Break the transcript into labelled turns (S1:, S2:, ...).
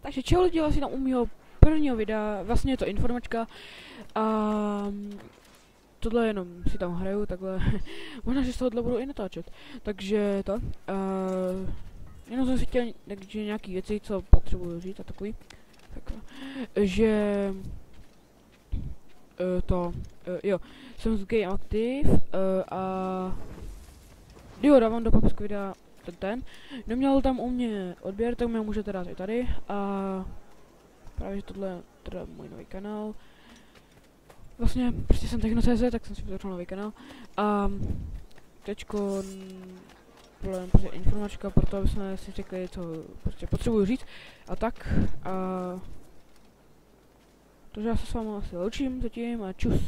S1: Takže čeho lidi asi tam u mýho prvního videa, vlastně je to informačka a tohle jenom si tam hraju, takhle, možná, že z tohohle budu i natáčet, takže to, jenom jsem si chtěl nějaký věci, co potřebuju říct a takový, takhle, že jo, jsem z Game Active a jo, dávám do popisku videa ten. Neměl tam u mě odběr, tak mě můžete dát i tady a právě že tohle je teda můj nový kanál. Vlastně prostě jsem Techno.cz, tak jsem si vytvořil nový kanál a teďko byla prostě informačka pro to, aby jsme si řekli, co prostě potřebuju říct a tak a takže já se s vámi asi loučím zatím a čus.